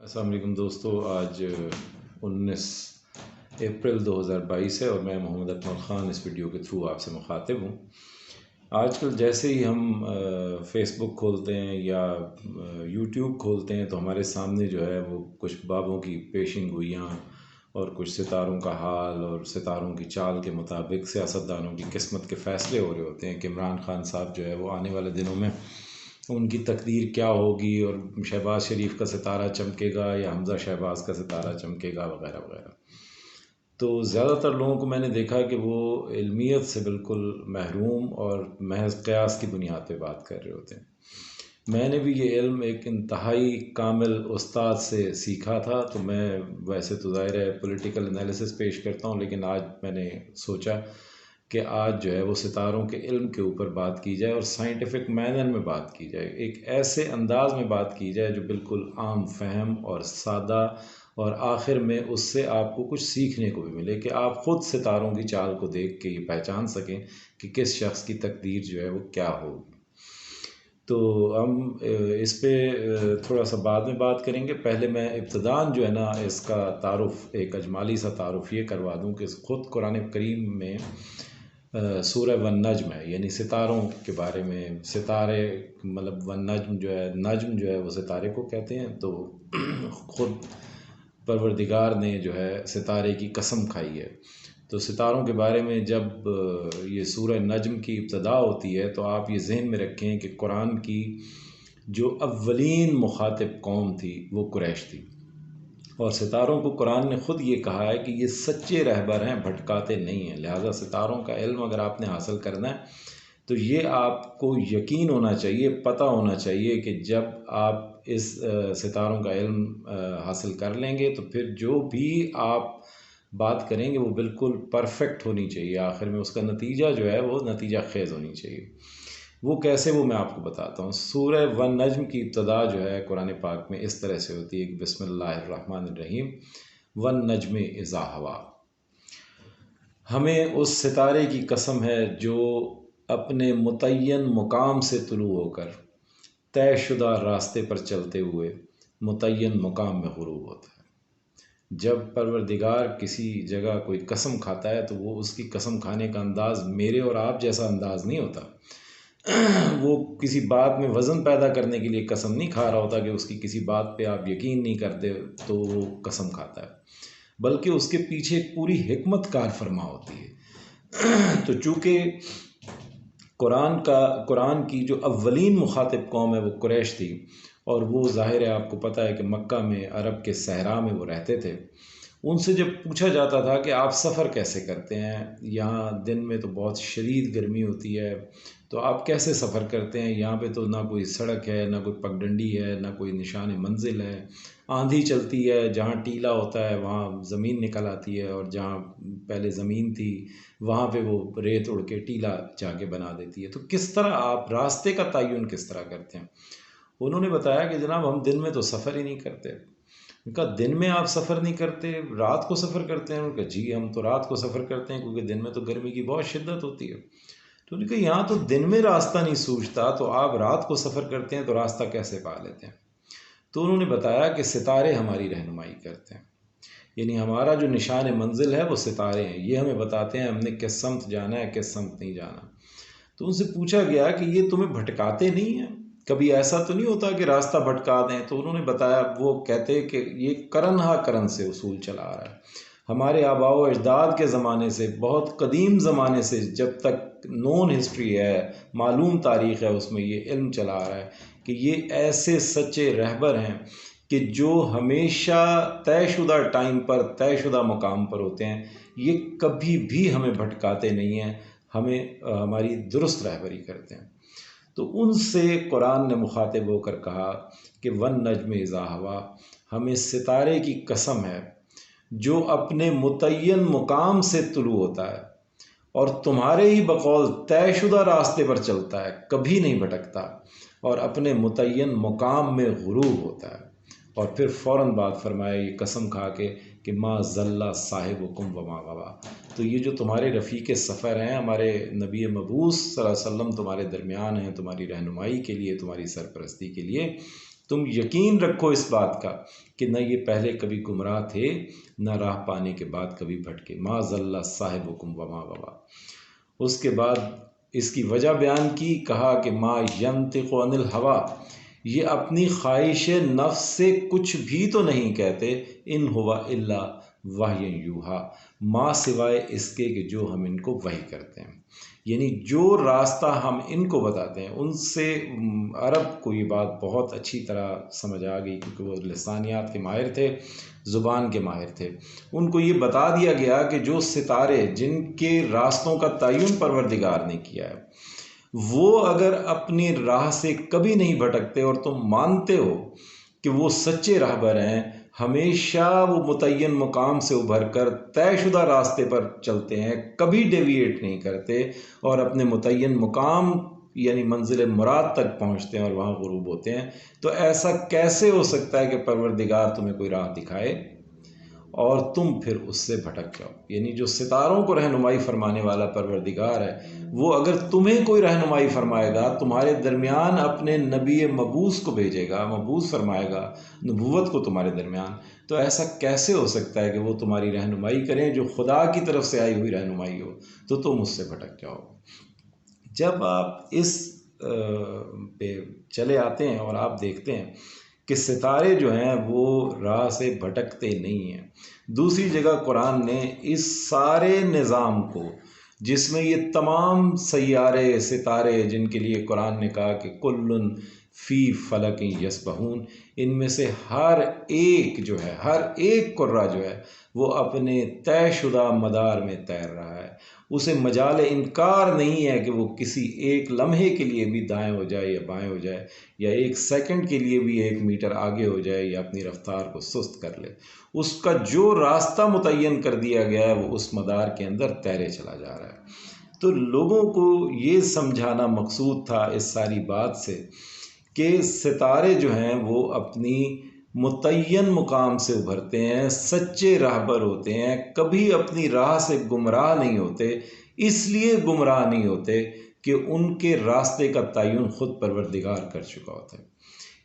अस्सलाम वालेकुम दोस्तों, आज 19 अप्रैल 2022 है और मैं मोहम्मद अकमल ख़ान इस वीडियो के थ्रू आपसे मुखातिब हूँ। आजकल जैसे ही हम फेसबुक खोलते हैं या यूट्यूब खोलते हैं तो हमारे सामने जो है वो कुछ बाबों की पेशिंग गोइयाँ और कुछ सितारों का हाल और सितारों की चाल के मुताबिक सियासतदानों की किस्मत के फ़ैसले हो रहे होते हैं कि इमरान ख़ान साहब जो है वो आने वाले दिनों में उनकी तकदीर क्या होगी और शहबाज शरीफ का सितारा चमकेगा या हमज़ा शहबाज का सितारा चमकेगा वगैरह वगैरह। तो ज़्यादातर लोगों को मैंने देखा कि वो इल्मियत से बिल्कुल महरूम और महज क़यास की बुनियाद पे बात कर रहे होते हैं। मैंने भी ये इल्म एक इंतहाई कामिल उस्ताद से सीखा था। तो मैं वैसे तो ज़ाहिर है पॉलिटिकल एनालिसिस पेश करता हूँ, लेकिन आज मैंने सोचा कि आज जो है वो सितारों के इल्म के ऊपर बात की जाए और साइंटिफिक मैनर में बात की जाए, एक ऐसे अंदाज में बात की जाए जो बिल्कुल आम फहम और सादा, और आखिर में उससे आपको कुछ सीखने को भी मिले कि आप ख़ुद सितारों की चाल को देख के ये पहचान सकें कि किस शख्स की तकदीर जो है वो क्या होगी। तो हम इस पे थोड़ा सा बाद में बात करेंगे। पहले मैं इब्तिदान जो है ना इसका तारुफ़, एक अजमाली सा तारुफ़ ये करवा दूँ कि ख़ुद कुरान करीम में सूरह वन नज्म है, यानी सितारों के बारे में। सितारे मतलब वन नज्म जो है, नज्म जो है वो सितारे को कहते हैं। तो ख़ुद परवरदिगार ने जो है सितारे की कसम खाई है। तो सितारों के बारे में जब ये सूरह नज्म की इब्तिदा होती है तो आप ये ज़हन में रखें कि कुरान की जो अव्वलीन मुखातिब कौम थी वो कुरैश थी, और सितारों को कुरान ने ख़ुद ये कहा है कि ये सच्चे रहबर हैं, भटकाते नहीं हैं। लिहाजा सितारों का इल्म अगर आपने हासिल करना है तो ये आपको यकीन होना चाहिए, पता होना चाहिए कि जब आप इस सितारों का इल्म हासिल कर लेंगे तो फिर जो भी आप बात करेंगे वो बिल्कुल परफेक्ट होनी चाहिए। आखिर में उसका नतीजा जो है वो नतीजा खेज़ होनी चाहिए। वो कैसे, वो मैं आपको बताता हूँ। सूरह वन नज्म की इब्तिदा जो है कुरान पाक में इस तरह से होती है कि बिस्मिल्लाहिर्रहमानिर्रहीम, वन नज्म इज़ा हवा। हमें उस सितारे की कसम है जो अपने मुतय्यन मुकाम से तुलू होकर तयशुदा रास्ते पर चलते हुए मुतय्यन मुकाम में ग़ुरूब होता है। जब परवरदिगार किसी जगह कोई कसम खाता है तो वो उसकी कसम खाने का अंदाज़ मेरे और आप जैसा अंदाज़ नहीं होता। वो किसी बात में वज़न पैदा करने के लिए कसम नहीं खा रहा होता कि उसकी किसी बात पे आप यकीन नहीं करते तो वो कसम खाता है, बल्कि उसके पीछे एक पूरी हिकमत कार फरमा होती है। तो चूँकि कुरान की जो अव्वलीन मुखातिब कौम है वो कुरैश थी, और वो ज़ाहिर है आपको पता है कि मक्का में अरब के सहरा में वो रहते थे। उनसे जब पूछा जाता था कि आप सफ़र कैसे करते हैं, यहाँ दिन में तो बहुत शदीद गर्मी होती है, तो आप कैसे सफ़र करते हैं, यहाँ पे तो ना कोई सड़क है, ना कोई पगडंडी है, ना कोई निशान मंजिल है, आंधी चलती है, जहाँ टीला होता है वहाँ ज़मीन निकल आती है, और जहाँ पहले ज़मीन थी वहाँ पे वो रेत उड़ के टीला जाके बना देती है। तो किस तरह आप रास्ते का तयन किस तरह करते हैं? उन्होंने बताया कि जनाब हम दिन में तो सफ़र ही नहीं करते। उनका दिन में आप सफ़र नहीं करते, रात को सफ़र करते हैं? उनका जी हम तो रात को सफ़र करते हैं क्योंकि दिन में तो गर्मी की बहुत शिद्दत होती है। तो उन्होंने कहा यहाँ तो दिन में रास्ता नहीं सूझता, तो आप रात को सफ़र करते हैं तो रास्ता कैसे पा लेते हैं? तो उन्होंने बताया कि सितारे हमारी रहनुमाई करते हैं, यानी हमारा जो निशान मंजिल है वो सितारे हैं, ये हमें बताते हैं हमने किस समत जाना है, किस समत नहीं जाना। तो उनसे पूछा गया कि ये तुम्हें भटकाते नहीं हैं, कभी ऐसा तो नहीं होता कि रास्ता भटका दें? तो उन्होंने बताया, वो कहते कि ये करन हा करन से उसूल चला आ रहा है, हमारे आबाओ अजदाद के ज़माने से, बहुत कदीम ज़माने से, जब तक नोन हिस्ट्री है, मालूम तारीख़ है, उसमें ये इल्म चला आ रहा है कि ये ऐसे सच्चे रहबर हैं कि जो हमेशा तयशुदा टाइम पर तयशुदा मुकाम पर होते हैं। ये कभी भी हमें भटकाते नहीं हैं, हमें हमारी दुरुस्त रहबरी करते हैं। तो उनसे कुरान ने मुखातिब होकर कहा कि वन नज्म इज़ा हवा, हमें सितारे की कसम है जो अपने मुतय्यन मुकाम से तुलू होता है और तुम्हारे ही बकौल तयशुदा रास्ते पर चलता है, कभी नहीं भटकता, और अपने मुतय्यन मुकाम में ग़ुरूब होता है। और फिर फ़ौरन बात फरमाए ये कसम खा के कि मा ज़ल्ला साहिबुकुम व मा गवा। तो ये जो तुम्हारे रफ़ीक़ सफ़र हैं, हमारे नबी मबूस सल्लल्लाहु अलैहि वसल्लम तुम्हारे दरमियान हैं, तुम्हारी रहनुमाई के लिए, तुम्हारी सरपरस्ती के लिए, तुम यकीन रखो इस बात का कि न ये पहले कभी गुमराह थे, न राह पाने के बाद कभी भटके। मा ज़ल्ला साहिबुकुम वमा गवा। उसके बाद इसकी वजह बयान की, कहा कि मा यंतिक़ु अनिल हवा, ये अपनी ख्वाहिश नफ्स से कुछ भी तो नहीं कहते, इन हुवा इल्ला वहयन यूहा, माँ सिवाय इसके कि जो हम इनको वही करते हैं। यानी जो रास्ता हम इनको बताते हैं उनसे अरब को ये बात बहुत अच्छी तरह समझ आ गई, क्योंकि वो लिसानियात के माहिर थे, ज़ुबान के माहिर थे। उनको ये बता दिया गया कि जो सितारे जिनके रास्तों का तयन परवरदिगार ने किया है, वो अगर अपनी राह से कभी नहीं भटकते और तुम मानते हो कि वो सच्चे राहबर हैं, हमेशा वो मुतय्यन मुकाम से उभर कर तयशुदा रास्ते पर चलते हैं, कभी डेविएट नहीं करते और अपने मुतय्यन मुकाम यानी मंजिल मुराद तक पहुंचते हैं और वहाँ गुरूब होते हैं, तो ऐसा कैसे हो सकता है कि परवरदिगार तुम्हें कोई राह दिखाए और तुम फिर उससे भटक जाओ। यानी जो सितारों को रहनुमाई फरमाने वाला परवरदिगार है, वो अगर तुम्हें कोई रहनुमाई फरमाएगा, तुम्हारे दरमियान अपने नबी मबूस को भेजेगा, मबूस फरमाएगा नबूवत को तुम्हारे दरमियान, तो ऐसा कैसे हो सकता है कि वो तुम्हारी रहनुमाई करें जो खुदा की तरफ से आई हुई रहनुमाई हो, तो तुम उससे भटक जाओ। जब आप इस पे चले आते हैं और आप देखते हैं कि सितारे जो हैं वो राह से भटकते नहीं हैं। दूसरी जगह कुरान ने इस सारे निज़ाम को, जिसमें ये तमाम सैयारे सितारे जिनके लिए कुरान ने कहा कि कुल्लुन फ़ी फ़लक यस्बहून, इनमें से हर एक जो है, हर एक कुर्रा जो है वो अपने तयशुदा मदार में तैर रहा है। उसे मजाल इनकार नहीं है कि वो किसी एक लम्हे के लिए भी दाएं हो जाए या बाएं हो जाए, या एक सेकंड के लिए भी 1 मीटर आगे हो जाए या अपनी रफ्तार को सुस्त कर ले। उसका जो रास्ता मुतय्यन कर दिया गया है वो उस मदार के अंदर तैरे चला जा रहा है। तो लोगों को ये समझाना मकसूद था इस सारी बात से कि सितारे जो हैं वो अपनी मुतय्यन मुकाम से उभरते हैं, सच्चे राहबर होते हैं, कभी अपनी राह से गुमराह नहीं होते। इसलिए गुमराह नहीं होते कि उनके रास्ते का तयन खुद परवरदिगार कर चुका होता है।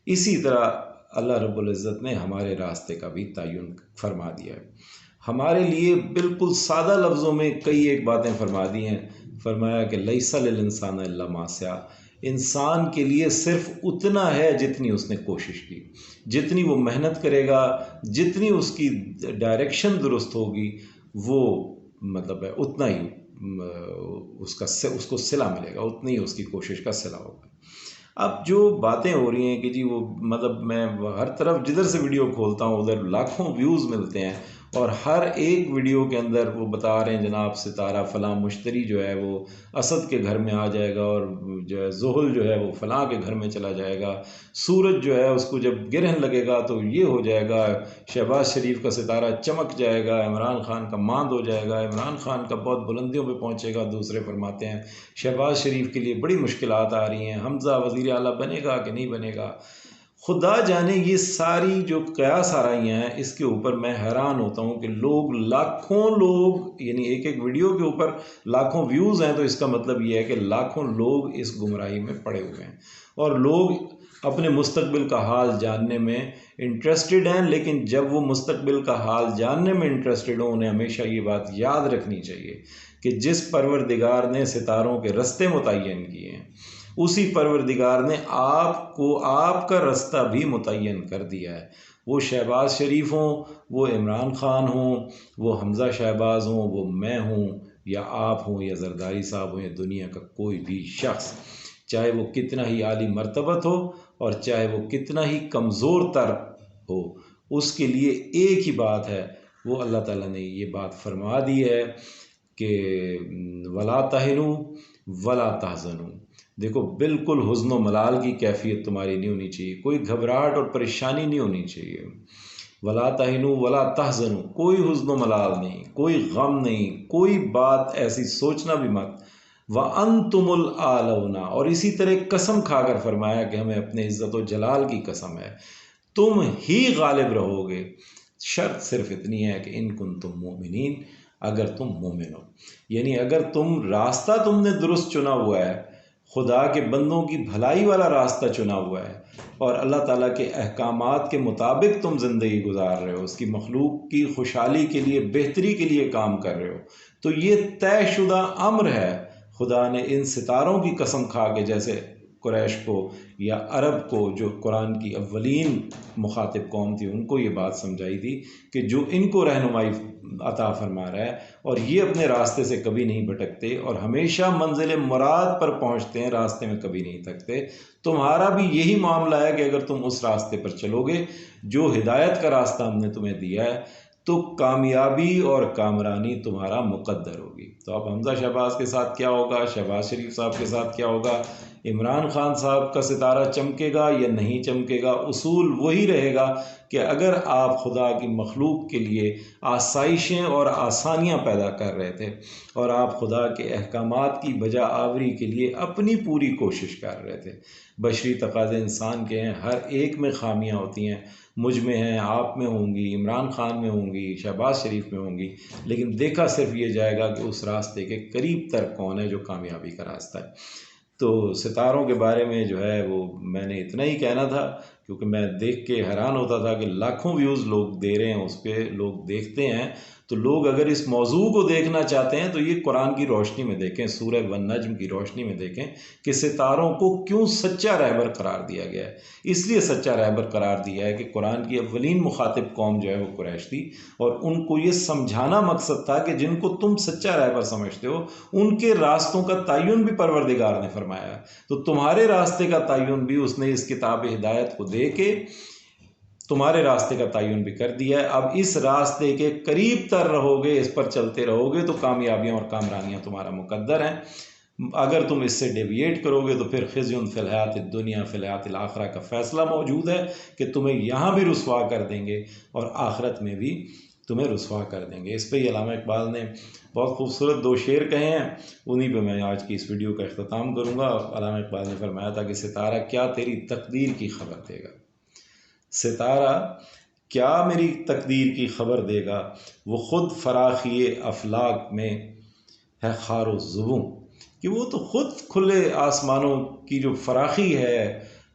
इसी तरह अल्लाह रब्बुल इज़्ज़त ने हमारे रास्ते का भी तयन फरमा दिया है। हमारे लिए बिल्कुल सादा लफ्ज़ों में कई एक बातें फरमा दी हैं। फरमाया कि लैसा लिल इंसान इल्ला मा सआ, इंसान के लिए सिर्फ उतना है जितनी उसने कोशिश की, जितनी वो मेहनत करेगा, जितनी उसकी डायरेक्शन दुरुस्त होगी, वो मतलब है उतना ही उसको सिला मिलेगा, उतनी ही उसकी कोशिश का सिला होगा। अब जो बातें हो रही हैं कि जी वो मतलब मैं हर तरफ जिधर से वीडियो खोलता हूँ उधर लाखों व्यूज़ मिलते हैं और हर एक वीडियो के अंदर वो बता रहे हैं जनाब सितारा फ़लाँ मुश्तरी जो है वो असद के घर में आ जाएगा और जो है ज़ुहल जो है वो फ़लाँ के घर में चला जाएगा, सूरज जो है उसको जब गिरहन लगेगा तो ये हो जाएगा, शहबाज शरीफ का सितारा चमक जाएगा, इमरान खान का मांद हो जाएगा, इमरान खान का बहुत बुलंदियों पे पहुंचेगा। दूसरे फरमाते हैं शहबाज शरीफ के लिए बड़ी मुश्किलात आ रही हैं, हमज़ा वज़ीर आला बनेगा कि नहीं बनेगा। खुदा जाने ये सारी जो कयास आराइयाँ हैं इसके ऊपर मैं हैरान होता हूँ कि लोग, लाखों लोग, यानी एक एक वीडियो के ऊपर लाखों व्यूज़ हैं, तो इसका मतलब ये है कि लाखों लोग इस गुमराही में पड़े हुए हैं और लोग अपने मुस्तकबिल का हाल जानने में इंटरेस्टेड हैं। लेकिन जब वो मुस्तकबिल का हाल जानने में इंटरेस्टेड हो, उन्हें हमेशा ये बात याद रखनी चाहिए कि जिस परवरदिगार ने सितारों के रस्ते मुतय्यन किए हैं, उसी परवरदिगार ने आपको आपका रास्ता भी मुतय्यन कर दिया है। वो शहबाज शरीफ हों, वो इमरान खान हों, वो हमज़ा शहबाज हों, वो मैं हूँ या आप हों या जरदारी साहब हों या दुनिया का कोई भी शख्स, चाहे वो कितना ही आली मर्तबत हो और चाहे वो कितना ही कमज़ोर तर हो, उसके लिए एक ही बात है, वो अल्लाह ताला ने ये बात फरमा दी है कि वला तहिनु वला तहज़नु। देखो बिल्कुल हुज़्न व मलाल की कैफियत तुम्हारी नहीं होनी चाहिए, कोई घबराहट और परेशानी नहीं होनी चाहिए। वला तहिनु वला तहज़नु, कोई हुज़्न व मलाल नहीं, कोई गम नहीं, कोई बात ऐसी सोचना भी मत। व अंतुमुल आलौना, और इसी तरह कसम खाकर फरमाया कि हमें अपने इज़्ज़त व जलाल की कसम है, तुम ही गालिब रहोगे। शर्त सिर्फ इतनी है कि इन कुंतुम मोमिनीन, अगर तुम मोमिन हो, यानी अगर तुम रास्ता तुमने दुरुस्त चुना हुआ है, खुदा के बंदों की भलाई वाला रास्ता चुना हुआ है और अल्लाह ताला के अहकामात के मुताबिक तुम ज़िंदगी गुजार रहे हो, उसकी मखलूक की खुशहाली के लिए, बेहतरी के लिए काम कर रहे हो, तो ये तयशुदा अम्र है। खुदा ने इन सितारों की कसम खा के, जैसे कुरैश को या अरब को, जो कुरान की अव्वलीन मुखातिब कौम थी, उनको ये बात समझाई थी कि जो इनको रहनुमाई अता फरमा रहा है और ये अपने रास्ते से कभी नहीं भटकते और हमेशा मंजिल मुराद पर पहुंचते हैं, रास्ते में कभी नहीं थकते। तुम्हारा भी यही मामला है कि अगर तुम उस रास्ते पर चलोगे जो हिदायत का रास्ता हमने तुम्हें दिया है, तो कामयाबी और कामरानी तुम्हारा मुकद्दर होगी। तो अब हमजा शहबाज के साथ क्या होगा, शहबाज शरीफ साहब के साथ क्या होगा, इमरान खान साहब का सितारा चमकेगा या नहीं चमकेगा, उसूल वही रहेगा कि अगर आप खुदा की मखलूक के लिए आसाइशें और आसानियां पैदा कर रहे थे और आप खुदा के अहकामात की बजा आवरी के लिए अपनी पूरी कोशिश कर रहे थे। बशरी तकाज़े इंसान के हैं, हर एक में खामियां होती हैं, मुझ में हैं, आप में होंगी, इमरान खान में होंगी, शहबाज शरीफ में होंगी, लेकिन देखा सिर्फ ये जाएगा कि उस रास्ते के करीब तर कौन है जो कामयाबी का रास्ता है। तो सितारों के बारे में जो है वो मैंने इतना ही कहना था, क्योंकि मैं देख के हैरान होता था कि लाखों व्यूज़ लोग दे रहे हैं, उस पर लोग देखते हैं। तो लोग अगर इस मौजू को देखना चाहते हैं तो ये कुरान की रोशनी में देखें, सूरह वन नज्म की रोशनी में देखें कि सितारों को क्यों सच्चा रहबर करार दिया गया है। इसलिए सच्चा रहबर करार दिया है कि कुरान की अव्वलीन मुखातिब कौम जो है वो कुरैश थी और उनको ये समझाना मकसद था कि जिनको तुम सच्चा रहबर समझते हो उनके रास्तों का तयन भी परवरदिगार ने फरमाया है, तो तुम्हारे रास्ते का तयन भी उसने इस किताब हिदायत को दे के तुम्हारे रास्ते का तयन भी कर दिया है। अब इस रास्ते के करीब तर रहोगे, इस पर चलते रहोगे तो कामयाबियां और कामरानियां तुम्हारा मुकद्दर हैं। अगर तुम इससे डेविएट करोगे तो फिर खिज़्युन फिल हयात दुनिया फिल हयातिल आखिरा का फ़ैसला मौजूद है कि तुम्हें यहाँ भी रुसवा कर देंगे और आखिरत में भी तुम्हें रुसवा कर देंगे। इस पर ही अल्लामा इकबाल ने बहुत खूबसूरत दो शेर कहे हैं, उन्हीं पे मैं आज की इस वीडियो का अख्ताम करूँगा। अल्लामा इकबाल ने फरमाया था कि सितारा क्या तेरी तकदीर की खबर देगा, सितारा क्या मेरी तकदीर की खबर देगा, वो ख़ुद फराखी अफलाक में है खारो ज़ुबूं, कि वो तो ख़ुद खुले आसमानों की जो फराखी है,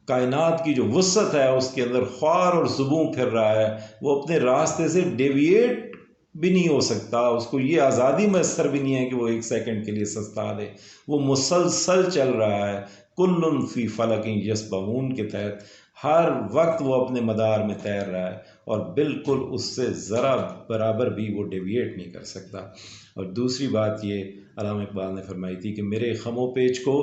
कायनात की जो वसअत है, उसके अंदर ख्वार और ज़ुबूं फिर रहा है, वो अपने रास्ते से डेविएट भी नहीं हो सकता, उसको ये आज़ादी मैसर भी नहीं है कि वो एक सेकंड के लिए सस्ता दे, वो मुसलसल चल रहा है। कुल्लुन फ़ी फ़लकिन यस्बहून के तहत हर वक्त वो अपने मदार में तैर रहा है और बिल्कुल उससे ज़रा बराबर भी वो डेविएट नहीं कर सकता। और दूसरी बात ये अल्लामा इकबाल ने फरमाई थी कि मेरे खमो पेच को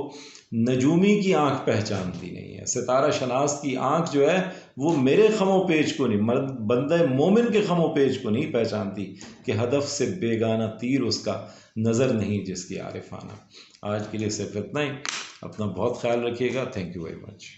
नजूमी की आँख पहचानती नहीं है, सितारा शनास की आँख जो है वो मेरे खमो पेच को नहीं, बंदे मोमिन के खमो पेच को नहीं पहचानती कि हदफ से बेगाना तीर उसका नज़र नहीं जिसकी आरिफाना। आज के लिए सिर्फ इतना ही, अपना बहुत ख्याल रखिएगा। Thank you very much.